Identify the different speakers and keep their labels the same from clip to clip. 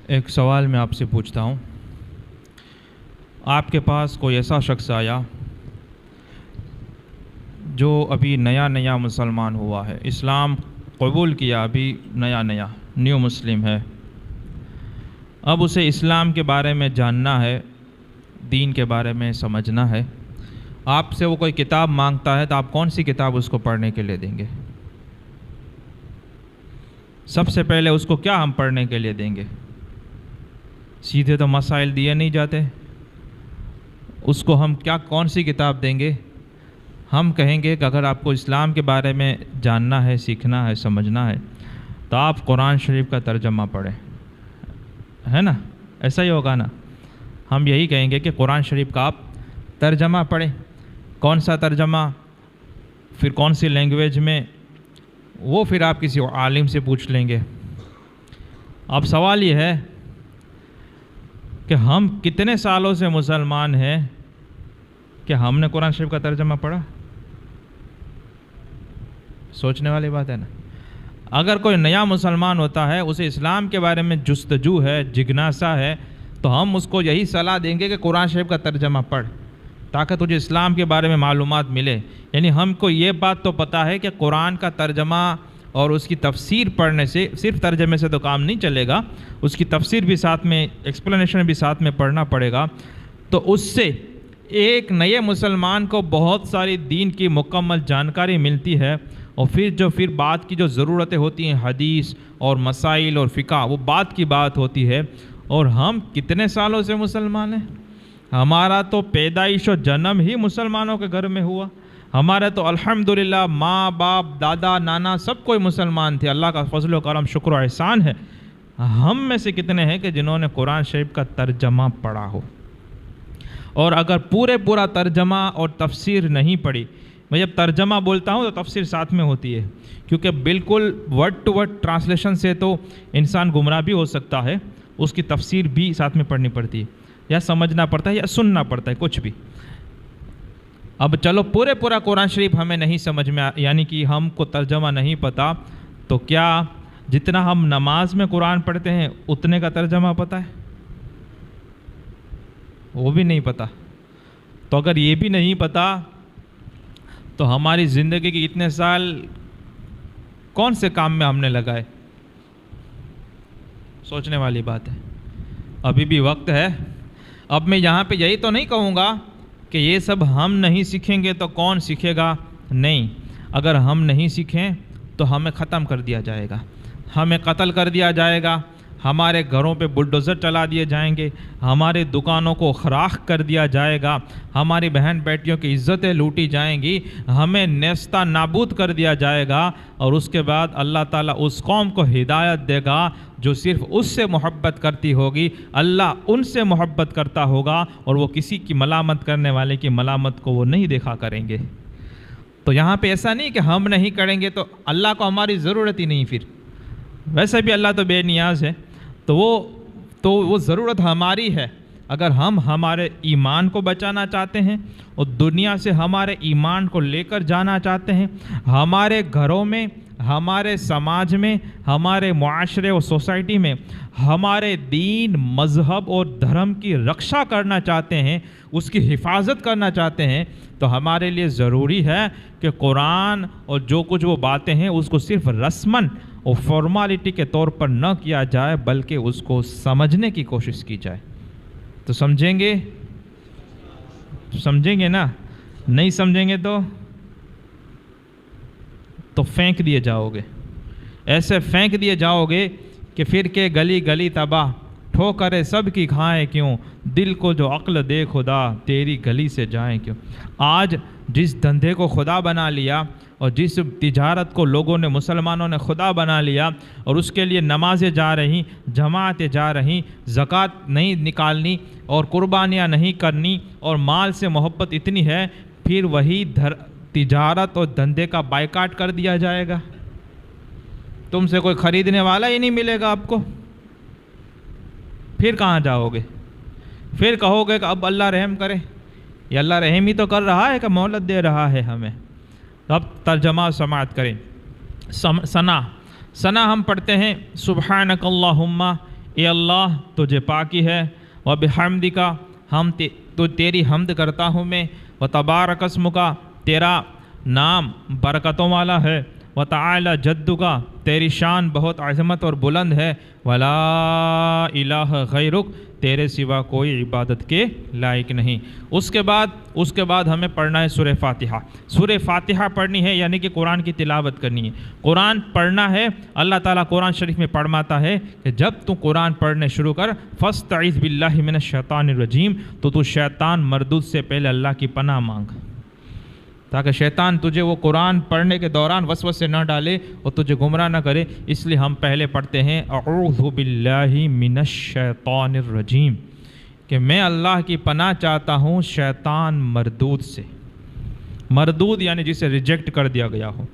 Speaker 1: ایک سوال میں آپ سے پوچھتا ہوں، آپ کے پاس کوئی ایسا شخص آیا جو ابھی نیا مسلمان ہوا ہے، اسلام قبول کیا، ابھی نیا نیو مسلم ہے، اب اسے اسلام کے بارے میں جاننا ہے، دین کے بارے میں سمجھنا ہے، آپ سے وہ کوئی کتاب مانگتا ہے تو آپ کون سی کتاب اس کو پڑھنے کے لیے دیں گے؟ سب سے پہلے اس کو کیا ہم پڑھنے کے لیے دیں گے؟ سیدھے تو مسائل دیے نہیں جاتے، اس کو ہم کون سی کتاب دیں گے؟ ہم کہیں گے کہ اگر آپ کو اسلام کے بارے میں جاننا ہے، سیکھنا ہے، سمجھنا ہے تو آپ قرآن شریف کا ترجمہ پڑھیں، ہے نا؟ ایسا ہی ہوگا نا؟ ہم یہی کہیں گے کہ قرآن شریف کا آپ ترجمہ پڑھیں۔ کون سا ترجمہ، پھر کون سی لینگویج میں، وہ پھر آپ کسی عالم سے پوچھ لیں گے۔ اب سوال یہ ہے کہ ہم کتنے سالوں سے مسلمان ہیں کہ ہم نے قرآن شریف کا ترجمہ پڑھا؟ سوچنے والی بات ہے نا۔ اگر کوئی نیا مسلمان ہوتا ہے، اسے اسلام کے بارے میں جستجو ہے، جگناسا ہے، تو ہم اس کو یہی صلاح دیں گے کہ قرآن شریف کا ترجمہ پڑھ تاکہ تجھے اسلام کے بارے میں معلومات ملے۔ یعنی ہم کو یہ بات تو پتہ ہے کہ قرآن کا ترجمہ اور اس کی تفسیر پڑھنے سے، صرف ترجمے سے تو کام نہیں چلے گا، اس کی تفسیر بھی ساتھ میں، ایکسپلینیشن بھی ساتھ میں پڑھنا پڑے گا۔ تو اس سے ایک نئے مسلمان کو بہت ساری دین کی مکمل جانکاری ملتی ہے، اور پھر بات کی جو ضرورتیں ہوتی ہیں، حدیث اور مسائل اور فقہ، وہ بات کی بات ہوتی ہے۔ اور ہم کتنے سالوں سے مسلمان ہیں؟ ہمارا تو پیدائش و جنم ہی مسلمانوں کے گھر میں ہوا۔ ہمارے تو الحمدللہ ماں باپ دادا نانا سب کوئی مسلمان تھے، اللہ کا فضل و کرم شکر و احسان ہے۔ ہم میں سے کتنے ہیں کہ جنہوں نے قرآن شریف کا ترجمہ پڑھا ہو؟ اور اگر پورا ترجمہ اور تفسیر نہیں پڑھی، میں جب ترجمہ بولتا ہوں تو تفسیر ساتھ میں ہوتی ہے، کیونکہ بالکل ورڈ ٹو ورڈ ٹرانسلیشن سے تو انسان گمراہ بھی ہو سکتا ہے، اس کی تفسیر بھی ساتھ میں پڑھنی پڑتی ہے، یا سمجھنا پڑتا ہے یا سننا پڑتا ہے، کچھ بھی۔ اب چلو پورا قرآن شریف ہمیں نہیں سمجھ میں یعنی کہ ہم کو ترجمہ نہیں پتہ، تو کیا جتنا ہم نماز میں قرآن پڑھتے ہیں اتنے کا ترجمہ پتہ ہے؟ وہ بھی نہیں پتہ۔ تو اگر یہ بھی نہیں پتہ تو ہماری زندگی کے اتنے سال کون سے کام میں ہم نے لگائے؟ سوچنے والی بات ہے۔ ابھی بھی وقت ہے۔ اب میں یہاں پہ یہی تو نہیں کہوں گا کہ یہ سب ہم نہیں سیکھیں گے تو کون سیکھے گا، نہیں۔ اگر ہم نہیں سیکھیں تو ہمیں ختم کر دیا جائے گا، ہمیں قتل کر دیا جائے گا، ہمارے گھروں پہ بلڈوزر چلا دیے جائیں گے، ہمارے دکانوں کو خراخ کر دیا جائے گا، ہماری بہن بیٹیوں کی عزتیں لوٹی جائیں گی، ہمیں نیستہ نابود کر دیا جائے گا، اور اس کے بعد اللہ تعالیٰ اس قوم کو ہدایت دے گا جو صرف اس سے محبت کرتی ہوگی، اللہ ان سے محبت کرتا ہوگا، اور وہ کسی کی ملامت کرنے والے کی ملامت کو وہ نہیں دیکھا کریں گے۔ تو یہاں پہ ایسا نہیں کہ ہم نہیں کریں گے تو اللہ کو ہماری ضرورت ہی نہیں، پھر ویسے بھی اللہ تو بے نیاز ہے، تو وہ ضرورت ہماری ہے۔ اگر ہم ہمارے ایمان کو بچانا چاہتے ہیں اور دنیا سے ہمارے ایمان کو لے کر جانا چاہتے ہیں، ہمارے گھروں میں، ہمارے سماج میں، ہمارے معاشرے اور سوسائٹی میں ہمارے دین، مذہب اور دھرم کی رکشا کرنا چاہتے ہیں، اس کی حفاظت کرنا چاہتے ہیں، تو ہمارے لیے ضروری ہے کہ قرآن اور جو کچھ وہ باتیں ہیں اس کو صرف رسماً اور فارمالٹی کے طور پر نہ کیا جائے، بلکہ اس کو سمجھنے کی کوشش کی جائے۔ تو سمجھیں گے نا؟ نہیں سمجھیں گے تو پھینک دیے جاؤ گے، ایسے پھینک دیے جاؤ گے کہ پھر کہ گلی گلی تباہ، ٹھوکریں سب کی کھائیں کیوں، دل کو جو عقل دے خدا، تیری گلی سے جائیں کیوں۔ آج جس دھندے کو خدا بنا لیا اور جس تجارت کو لوگوں نے، مسلمانوں نے خدا بنا لیا، اور اس کے لیے نمازیں جا رہی، جماعتیں جا رہی، زکوٰۃ نہیں نکالنی اور قربانیاں نہیں کرنی، اور مال سے محبت اتنی ہے، پھر وہی تجارت اور دھندے کا بائیکاٹ کر دیا جائے گا، تم سے کوئی خریدنے والا ہی نہیں ملے گا آپ کو، پھر کہاں جاؤ گے؟ پھر کہو گے کہ اب اللہ رحم کرے، یہ اللہ رحم ہی تو کر رہا ہے کہ مہلت دے رہا ہے ہمیں۔ اب ترجمہ سماعت کریں۔ ثنا ہم پڑھتے ہیں سبحانک اللہم اے اللہ تجھے پاکی ہے، و بحمدکا تو تیری حمد کرتا ہوں میں، و تبارک اسمکا تیرا نام برکتوں والا ہے، و تعالی جدکا تیری شان بہت عظمت اور بلند ہے، ولا الہ غیرک تیرے سوا کوئی عبادت کے لائق نہیں۔ اس کے بعد ہمیں پڑھنا ہے سورہ فاتحہ۔ سورہ فاتحہ پڑھنی ہے یعنی کہ قرآن کی تلاوت کرنی ہے، قرآن پڑھنا ہے۔ اللہ تعالیٰ قرآن شریف میں فرماتا ہے کہ جب تو قرآن پڑھنے شروع کر فاستعذ باللہ من الشیطان الرجیم، تو شیطان مردود سے پہلے اللہ کی پناہ مانگ، تاکہ شیطان تجھے وہ قرآن پڑھنے کے دوران وسوسے نہ ڈالے اور تجھے گمراہ نہ کرے۔ اس لیے ہم پہلے پڑھتے ہیں اعوذ باللہ من الشیطان الرجیم، کہ میں اللہ کی پناہ چاہتا ہوں شیطان مردود سے۔ مردود یعنی جسے ریجیکٹ کر دیا گیا ہو،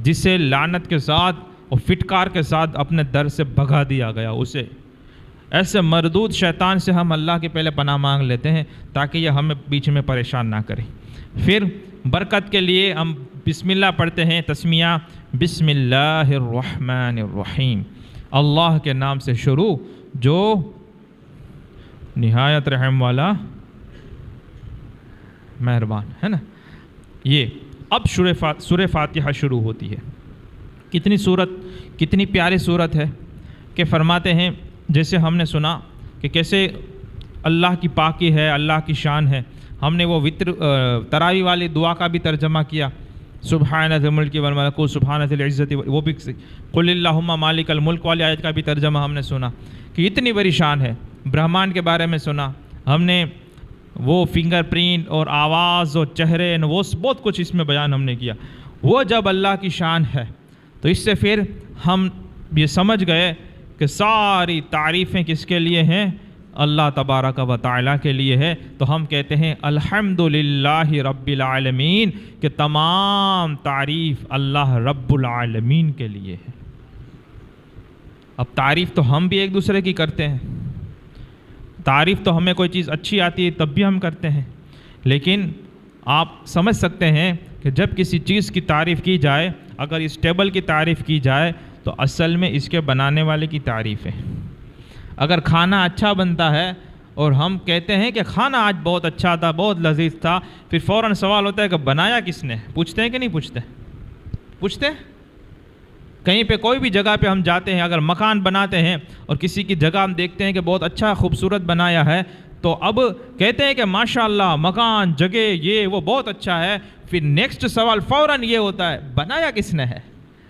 Speaker 1: جسے لعنت کے ساتھ اور فٹکار کے ساتھ اپنے در سے بھگا دیا گیا، اسے ایسے مردود شیطان سے ہم اللہ کے پہلے پناہ مانگ لیتے ہیں تاکہ یہ ہمیں بیچ میں پریشان نہ کرے۔ پھر برکت کے لیے ہم بسم اللہ پڑھتے ہیں، تسمیہ بسم اللہ الرحمن الرحیم، اللہ کے نام سے شروع جو نہایت رحم والا مہربان ہے نا۔ یہ اب سورہ فاتحہ شروع ہوتی ہے۔ کتنی پیاری صورت ہے کہ فرماتے ہیں، جیسے ہم نے سنا کہ کیسے اللہ کی پاکی ہے، اللہ کی شان ہے، ہم نے وہ تراویح والی دعا کا بھی ترجمہ کیا، سبحان ذی الملک والملکوت سبحان ذی العزت، وہ بھی قل اللہم مالک الملک والی آیت کا بھی ترجمہ ہم نے سنا کہ اتنی بڑی شان ہے۔ برہمان کے بارے میں سنا ہم نے، وہ فنگر پرنٹ اور آواز اور چہرے، وہ بہت کچھ اس میں بیان ہم نے کیا۔ وہ جب اللہ کی شان ہے تو اس سے پھر ہم یہ سمجھ گئے کہ ساری تعریفیں کس کے لیے ہیں؟ اللہ تبارک و تعالیٰ کے لیے ہے۔ تو ہم کہتے ہیں الحمدللہ رب العالمین، کہ تمام تعریف اللہ رب العالمین کے لیے ہے۔ اب تعریف تو ہم بھی ایک دوسرے کی کرتے ہیں، تعریف تو ہمیں کوئی چیز اچھی آتی ہے تب بھی ہم کرتے ہیں، لیکن آپ سمجھ سکتے ہیں کہ جب کسی چیز کی تعریف کی جائے، اگر اس ٹیبل کی تعریف کی جائے تو اصل میں اس کے بنانے والے کی تعریف ہے۔ اگر کھانا اچھا بنتا ہے اور ہم کہتے ہیں کہ کھانا آج بہت اچھا تھا، بہت لذیذ تھا، پھر فوراً سوال ہوتا ہے کہ بنایا کس نے؟ پوچھتے ہیں کہ نہیں پوچھتے؟ کہیں پہ کوئی بھی جگہ پہ ہم جاتے ہیں، اگر مکان بناتے ہیں اور کسی کی جگہ ہم دیکھتے ہیں کہ بہت اچھا خوبصورت بنایا ہے، تو اب کہتے ہیں کہ ماشاءاللہ مکان، جگہ، یہ وہ بہت اچھا ہے، پھر نیکسٹ سوال فوراً یہ ہوتا ہے بنایا کس نے ہے؟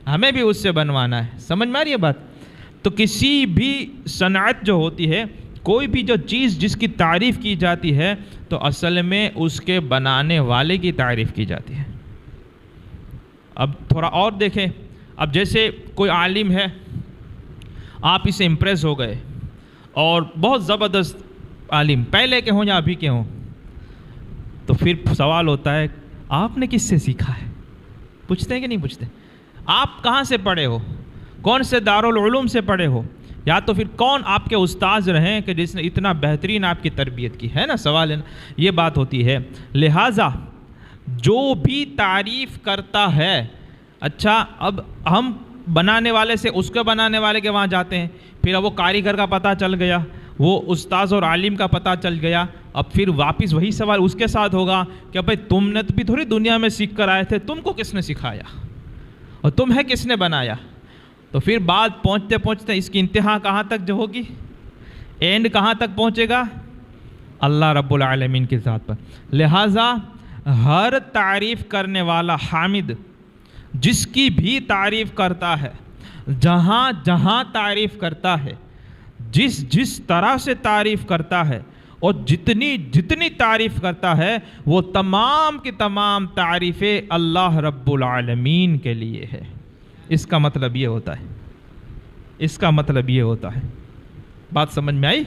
Speaker 1: ہمیں بھی اس سے بنوانا ہے۔ سمجھ میں آ رہی ہے بات؟ تو کسی بھی صنعت جو ہوتی ہے، کوئی بھی جو چیز جس کی تعریف کی جاتی ہے تو اصل میں اس کے بنانے والے کی تعریف کی جاتی ہے۔ اب تھوڑا اور دیکھیں، اب جیسے کوئی عالم ہے، آپ اسے امپریس ہو گئے اور بہت زبردست عالم، پہلے کے ہوں یا ابھی کے ہوں، تو پھر سوال ہوتا ہے آپ نے کس سے سیکھا ہے؟ پوچھتے ہیں کہ نہیں پوچھتے؟ آپ کہاں سے پڑھے ہو؟ کون سے دارالعلوم سے پڑھے ہو؟ یا تو پھر کون آپ کے استاذ رہیں کہ جس نے اتنا بہترین آپ کی تربیت کی ہے نا؟ سوال ہے نا، یہ بات ہوتی ہے۔ لہٰذا جو بھی تعریف کرتا ہے، اچھا اب ہم بنانے والے سے اس کے بنانے والے کے وہاں جاتے ہیں، پھر اب وہ کاریگر کا پتہ چل گیا، وہ استاذ اور عالم کا پتہ چل گیا، اب پھر واپس وہی سوال اس کے ساتھ ہوگا کہ بھائی تم نے بھی تھوڑی دنیا میں سیکھ کر آئے تھے، تم کو کس نے سکھایا اور تمہیں کس نے بنایا؟ تو پھر بات پہنچتے پہنچتے اس کی انتہا کہاں تک جو ہوگی، اینڈ کہاں تک پہنچے گا؟ اللہ رب العالمین کی ذات پر۔ لہٰذا ہر تعریف کرنے والا حامد جس کی بھی تعریف کرتا ہے، جہاں جہاں تعریف کرتا ہے، جس طرح سے تعریف کرتا ہے اور جتنی تعریف کرتا ہے، وہ تمام کی تمام تعریفیں اللہ رب العالمین کے لیے ہے۔ اس کا مطلب یہ ہوتا ہے، بات سمجھ میں آئی؟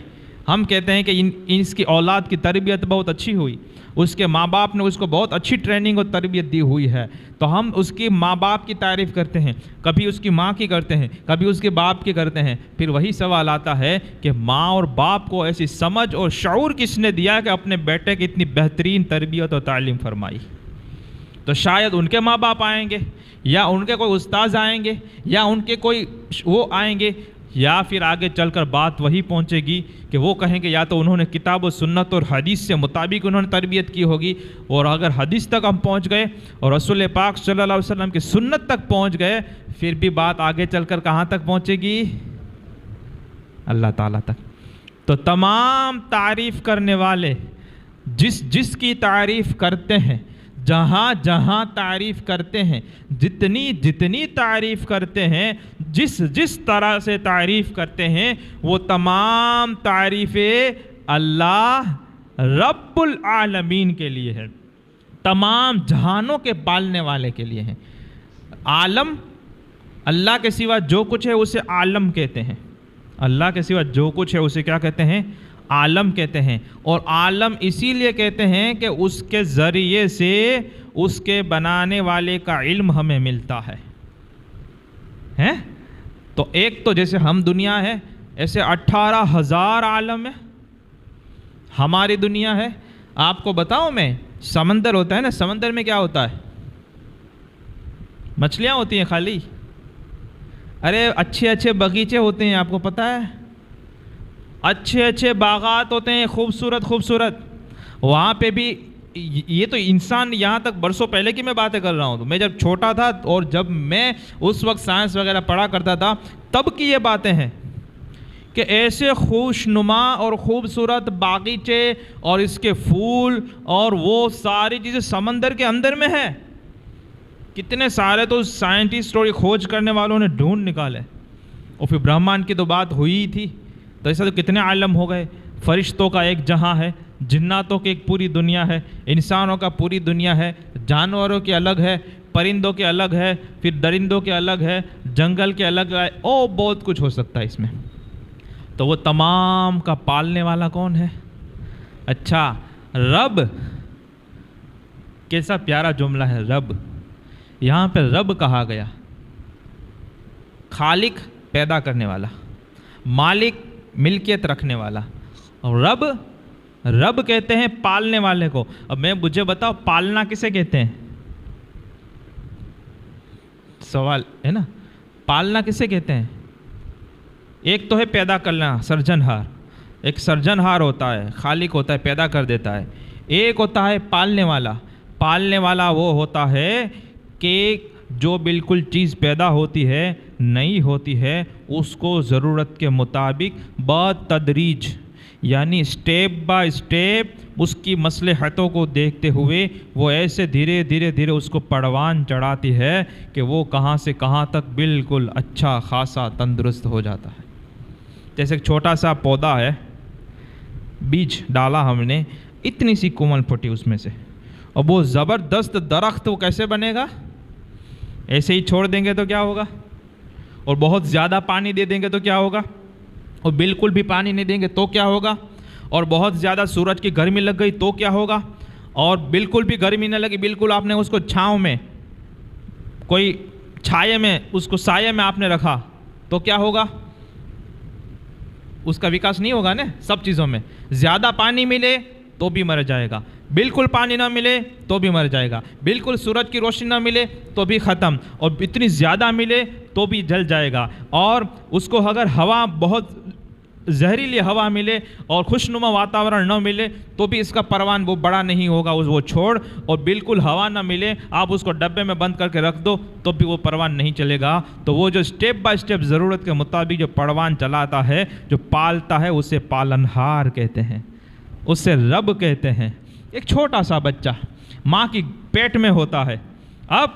Speaker 1: ہم کہتے ہیں کہ اس کی اولاد کی تربیت بہت اچھی ہوئی، اس کے ماں باپ نے اس کو بہت اچھی ٹریننگ اور تربیت دی ہوئی ہے، تو ہم اس کی ماں باپ کی تعریف کرتے ہیں، کبھی اس کی ماں کی کرتے ہیں، کبھی اس کے باپ کی کرتے ہیں۔ پھر وہی سوال آتا ہے کہ ماں اور باپ کو ایسی سمجھ اور شعور کس نے دیا کہ اپنے بیٹے کی اتنی بہترین تربیت اور تعلیم فرمائی؟ تو شاید ان کے ماں باپ آئیں گے، یا ان کے کوئی استاذ آئیں گے، یا ان کے کوئی وہ آئیں گے، یا پھر آگے چل کر بات وہی پہنچے گی کہ وہ کہیں گے یا تو انہوں نے کتاب و سنت اور حدیث سے مطابق انہوں نے تربیت کی ہوگی، اور اگر حدیث تک ہم پہنچ گئے اور رسول پاک صلی اللہ علیہ وسلم کی سنت تک پہنچ گئے، پھر بھی بات آگے چل کر کہاں تک پہنچے گی؟ اللہ تعالیٰ تک۔ تو تمام تعریف کرنے والے جس کی تعریف کرتے ہیں، جہاں جہاں تعریف کرتے ہیں، جتنی تعریف کرتے ہیں، جس طرح سے تعریف کرتے ہیں، وہ تمام تعریفیں اللہ رب العالمین کے لیے ہے، تمام جہانوں کے پالنے والے کے لیے ہیں۔ عالم، اللہ کے سوا جو کچھ ہے اسے عالم کہتے ہیں، اللہ کے سوا جو کچھ ہے اسے کیا کہتے ہیں؟ عالم کہتے ہیں۔ اور عالم اسی لیے کہتے ہیں کہ اس کے ذریعے سے اس کے بنانے والے کا علم ہمیں ملتا ہے۔ تو ایک تو جیسے ہم دنیا ہے، ایسے 18,000 عالم ہے، ہماری دنیا ہے۔ آپ کو بتاؤں میں، سمندر ہوتا ہے نا، سمندر میں کیا ہوتا ہے؟ مچھلیاں ہوتی ہیں خالی؟ ارے اچھے باغیچے ہوتے ہیں، آپ کو پتہ ہے؟ اچھے باغات ہوتے ہیں، خوبصورت۔ وہاں پہ بھی یہ تو انسان یہاں تک برسوں پہلے کی میں باتیں کر رہا ہوں، تو میں جب چھوٹا تھا اور جب میں اس وقت سائنس وغیرہ پڑھا کرتا تھا، تب کی یہ باتیں ہیں کہ ایسے خوشنما اور خوبصورت باغیچے اور اس کے پھول اور وہ ساری چیزیں سمندر کے اندر میں ہے۔ کتنے سارے تو سائنٹسٹ اور کھوج کرنے والوں نے ڈھونڈ نکالے، اور پھر برہمان کی تو بات ہوئی تھی، تو ایسا تو کتنے عالم ہو گئے۔ فرشتوں کا ایک جہاں ہے، جناتوں کی ایک پوری دنیا ہے، انسانوں کا پوری دنیا ہے، جانوروں کے الگ ہے، پرندوں کے الگ ہے، پھر درندوں کے الگ ہے، جنگل کے الگ ہے، اور بہت کچھ ہو سکتا ہے اس میں۔ تو وہ تمام کا پالنے والا کون ہے؟ اچھا، رب۔ کیسا پیارا جملہ ہے رب، یہاں پہ رب کہا گیا، خالق پیدا کرنے والا، مالک ملکیت رکھنے والا، اور رب کہتے ہیں پالنے والے کو۔ اب مجھے بتاؤ پالنا کسے کہتے ہیں؟ سوال ہے نا، پالنا کسے کہتے ہیں؟ ایک تو ہے پیدا کرنا، سرجنہار، ایک سرجنہار ہوتا ہے، خالق ہوتا ہے، پیدا کر دیتا ہے۔ ایک ہوتا ہے پالنے والا۔ پالنے والا وہ ہوتا ہے کہ جو بالکل چیز پیدا ہوتی ہے، نئی ہوتی ہے، اس کو ضرورت کے مطابق بتدریج، یعنی سٹیپ بائی سٹیپ اس کی مصلحتوں کو دیکھتے ہوئے وہ ایسے دھیرے اس کو پروان چڑھاتی ہے کہ وہ کہاں سے کہاں تک بالکل اچھا خاصا تندرست ہو جاتا ہے۔ جیسے ایک چھوٹا سا پودا ہے، بیج ڈالا ہم نے، اتنی سی کومل پھٹی اس میں سے، اور وہ زبردست درخت وہ کیسے بنے گا؟ ایسے ہی چھوڑ دیں گے تو کیا ہوگا؟ اور بہت زیادہ پانی دے دیں گے تو کیا ہوگا؟ اور بالکل بھی پانی نہیں دیں گے تو کیا ہوگا؟ اور بہت زیادہ سورج کی گرمی لگ گئی تو کیا ہوگا؟ اور بالکل بھی گرمی نہ لگی، بالکل آپ نے اس کو چھاؤں میں، کوئی چھائے میں، اس کو سائے میں آپ نے رکھا تو کیا ہوگا؟ اس کا وکاس نہیں ہوگا نا۔ سب چیزوں میں زیادہ پانی ملے تو بھی مر جائے گا، بالکل پانی نہ ملے تو بھی مر جائے گا، بالکل سورج کی روشنی نہ ملے تو بھی ختم، اور اتنی زیادہ ملے تو بھی جل جائے گا۔ اور اس کو اگر ہوا بہت زہریلی ہوا ملے اور خوشنما واتاورن نہ ملے تو بھی اس کا پروان وہ بڑا نہیں ہوگا، وہ چھوڑ، اور بالکل ہوا نہ ملے، آپ اس کو ڈبے میں بند کر کے رکھ دو تو بھی وہ پروان نہیں چلے گا۔ تو وہ جو سٹیپ بائی سٹیپ ضرورت کے مطابق جو پروان چلاتا ہے، جو پالتا ہے، اسے پالنہار کہتے ہیں، اسے رب کہتے ہیں۔ ایک چھوٹا سا بچہ ماں کی پیٹ میں ہوتا ہے، اب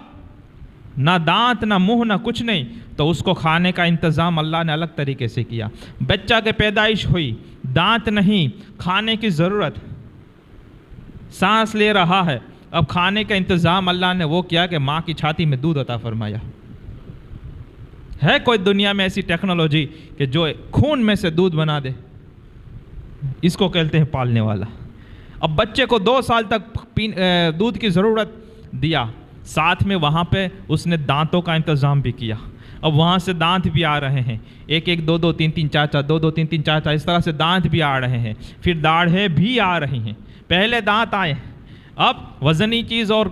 Speaker 1: نہ دانت نہ منہ نہ کچھ نہیں، تو اس کو کھانے کا انتظام اللہ نے الگ طریقے سے کیا۔ بچہ کے پیدائش ہوئی، دانت نہیں، کھانے کی ضرورت، سانس لے رہا ہے، اب کھانے کا انتظام اللہ نے وہ کیا کہ ماں کی چھاتی میں دودھ عطا فرمایا۔ ہے کوئی دنیا میں ایسی ٹیکنالوجی کہ جو خون میں سے دودھ بنا دے؟ اس کو کہتے ہیں پالنے والا۔ اب بچے کو 2 سال تک دودھ کی ضرورت دیا، ساتھ میں وہاں پہ اس نے دانتوں کا انتظام بھی کیا۔ اب وہاں سے دانت بھی آ رہے ہیں، 1 2 2 3 3 4 4 2 2 3 3 4 4، اس طرح سے دانت بھی آ رہے ہیں، پھر داڑھیں بھی آ رہی ہیں۔ پہلے دانت آئے، اب وزنی چیز اور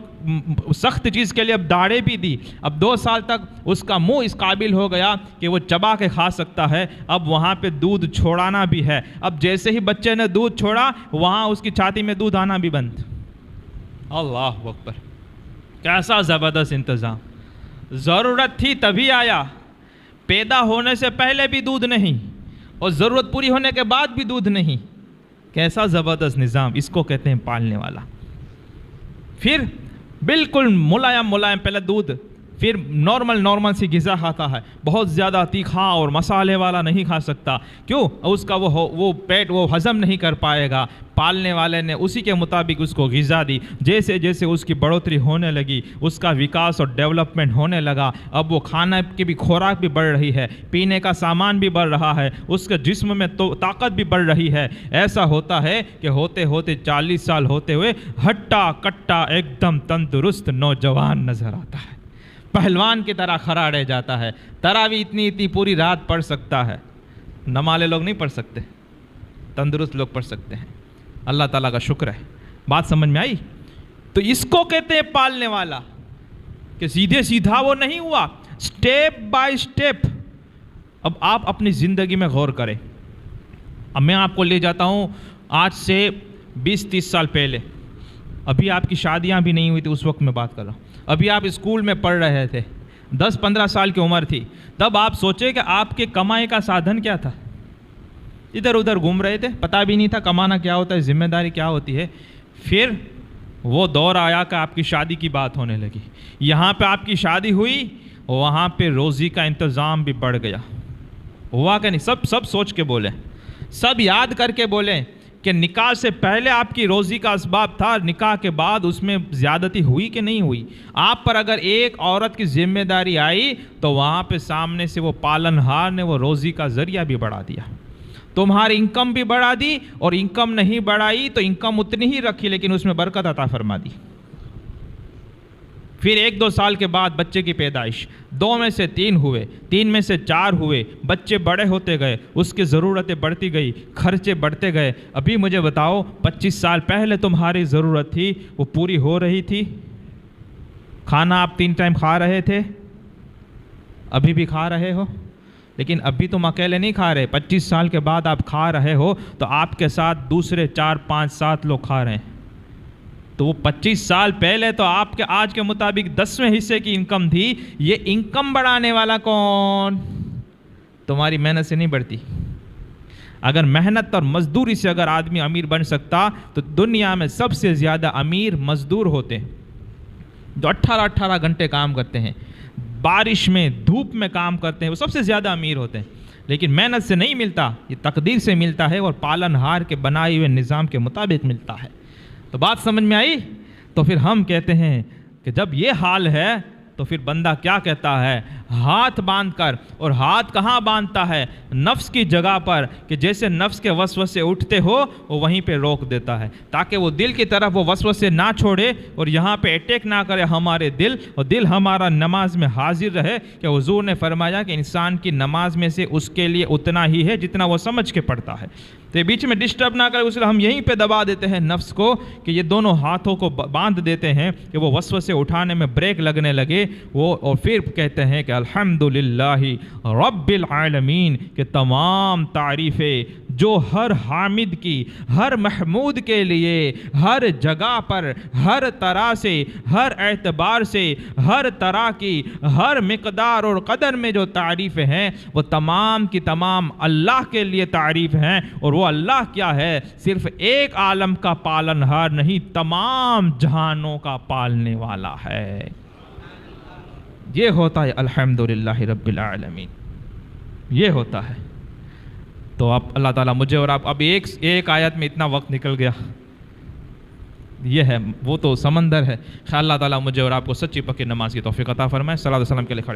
Speaker 1: سخت چیز کے لیے اب داڑھیں بھی دی. اب 2 سال تک اس کا منہ اس قابل ہو گیا کہ وہ چبا کے کھا سکتا ہے. اب وہاں پہ دودھ چھوڑانا بھی ہے. اب جیسے ہی بچے نے دودھ چھوڑا وہاں اس کی چھاتی میں دودھ آنا بھی بند. اللہ اکبر، کیسا زبردست انتظام. ضرورت تھی تبھی آیا، پیدا ہونے سے پہلے بھی دودھ نہیں اور ضرورت پوری ہونے کے بعد بھی دودھ نہیں. کیسا زبردست نظام. اس کو کہتے ہیں پالنے والا. پھر بالکل ملائم پہلے دودھ، پھر نارمل سی غذا کھاتا ہے. بہت زیادہ تیکھا اور مسالے والا نہیں کھا سکتا. کیوں؟ اس کا وہ پیٹ وہ ہضم نہیں کر پائے گا. پالنے والے نے اسی کے مطابق اس کو غذا دی. جیسے جیسے اس کی بڑھوتری ہونے لگی، اس کا وکاس اور ڈیولپمنٹ ہونے لگا. اب وہ کھانا کی بھی خوراک بھی بڑھ رہی ہے، پینے کا سامان بھی بڑھ رہا ہے، اس کے جسم میں تو طاقت بھی بڑھ رہی ہے. ایسا ہوتا ہے کہ ہوتے ہوتے 40 سال ہوتے ہوئے ہٹا کٹا ایک دم تندرست نوجوان نظر آتا ہے. پہلوان کی طرح کھڑا رہ جاتا ہے. تراویح اتنی پوری رات پڑھ سکتا ہے. نمالے لوگ نہیں پڑھ سکتے، تندرست لوگ پڑھ سکتے ہیں. اللہ تعالیٰ کا شکر ہے. بات سمجھ میں آئی؟ تو اس کو کہتے ہیں پالنے والا، کہ سیدھے سیدھا وہ نہیں ہوا، سٹیپ بائی سٹیپ. اب آپ اپنی زندگی میں غور کریں. اب میں آپ کو لے جاتا ہوں آج سے 20-30 سال پہلے. ابھی آپ کی شادیاں بھی نہیں ہوئی تھی، اس وقت میں بات کر رہا ہوں. ابھی آپ اسکول میں پڑھ رہے تھے، 10-15 سال کی عمر تھی. تب آپ سوچے کہ آپ کے کمائی کا سادھن کیا تھا. ادھر ادھر گھوم رہے تھے، پتہ بھی نہیں تھا کمانا کیا ہوتا ہے، ذمہ داری کیا ہوتی ہے. پھر وہ دور آیا کہ آپ کی شادی کی بات ہونے لگی. یہاں پہ آپ کی شادی ہوئی، وہاں پہ روزی کا انتظام بھی بڑھ گیا. ہوا کہ نہیں؟ سب سوچ کے بولیں، سب یاد کر کے بولیں کہ نکاح سے پہلے آپ کی روزی کا اسباب تھا، نکاح کے بعد اس میں زیادتی ہوئی کہ نہیں ہوئی. آپ پر اگر ایک عورت کی ذمہ داری آئی تو وہاں پہ سامنے سے وہ پالن ہار نے وہ روزی کا ذریعہ بھی بڑھا دیا. تمہاری انکم بھی بڑھا دی، اور انکم نہیں بڑھائی تو انکم اتنی ہی رکھی لیکن اس میں برکت عطا فرما دی. پھر 1-2 سال کے بعد بچے کی پیدائش، 2 میں سے 3 ہوئے، 3 میں سے 4 ہوئے، بچے بڑے ہوتے گئے، اس کی ضرورتیں بڑھتی گئی، خرچے بڑھتے گئے. ابھی مجھے بتاؤ 25 سال پہلے تمہاری ضرورت تھی وہ پوری ہو رہی تھی؟ کھانا آپ 3 ٹائم کھا رہے تھے، ابھی بھی کھا رہے ہو، لیکن ابھی تم اکیلے نہیں کھا رہے. 25 سال کے بعد آپ کھا رہے ہو تو آپ کے ساتھ دوسرے 4-5-7 لوگ کھا رہے ہیں. تو وہ 25 سال پہلے تو آپ کے آج کے مطابق 10ویں حصے کی انکم تھی. یہ انکم بڑھانے والا کون؟ تمہاری محنت سے نہیں بڑھتی. اگر محنت اور مزدوری سے اگر آدمی امیر بن سکتا تو دنیا میں سب سے زیادہ امیر مزدور ہوتے ہیں جو 18 گھنٹے کام کرتے ہیں، بارش میں دھوپ میں کام کرتے ہیں، وہ سب سے زیادہ امیر ہوتے ہیں. لیکن محنت سے نہیں ملتا، یہ تقدیر سے ملتا ہے اور پالن ہار کے بنائے ہوئے نظام کے مطابق ملتا ہے. تو بات سمجھ میں آئی؟ تو پھر ہم کہتے ہیں کہ جب یہ حال ہے تو پھر بندہ کیا کہتا ہے؟ ہاتھ باندھ کر. اور ہاتھ کہاں باندھتا ہے؟ نفس کی جگہ پر، کہ جیسے نفس کے وسوسے اٹھتے ہو وہ وہیں پہ روک دیتا ہے تاکہ وہ دل کی طرف وہ وسوسے نہ چھوڑے اور یہاں پہ اٹیک نہ کرے ہمارے دل، اور دل ہمارا نماز میں حاضر رہے. کہ حضور نے فرمایا کہ انسان کی نماز میں سے اس کے لیے اتنا ہی ہے جتنا وہ سمجھ کے پڑھتا ہے. تو یہ بیچ میں ڈسٹرب نہ کرے، اس لیے ہم یہیں پہ دبا دیتے ہیں نفس کو کہ یہ دونوں ہاتھوں کو باندھ دیتے ہیں کہ وہ وسوسے اٹھانے میں بریک لگنے لگے وہ. اور پھر کہتے ہیں کہ الحمدللہ رب العالمین، کہ تمام تعریفیں جو ہر حامد کی، ہر محمود کے لیے ہر جگہ پر، ہر طرح سے، ہر اعتبار سے، ہر طرح کی، ہر مقدار اور قدر میں جو تعریفیں ہیں وہ تمام کی تمام اللہ کے لیے تعریف ہیں. اور وہ اللہ کیا ہے؟ صرف ایک عالم کا پالن ہار نہیں، تمام جہانوں کا پالنے والا ہے. یہ ہوتا ہے الحمدللہ رب العالمین، یہ ہوتا ہے. تو آپ اللہ تعالیٰ مجھے اور آپ، اب ایک آیت میں اتنا وقت نکل گیا، یہ ہے وہ تو سمندر ہے. خیال اللہ تعالیٰ مجھے اور آپ کو سچی پکی نماز کی توفیق عطا فرمائے. صلی اللہ علیہ وسلم کے لیے کھڑے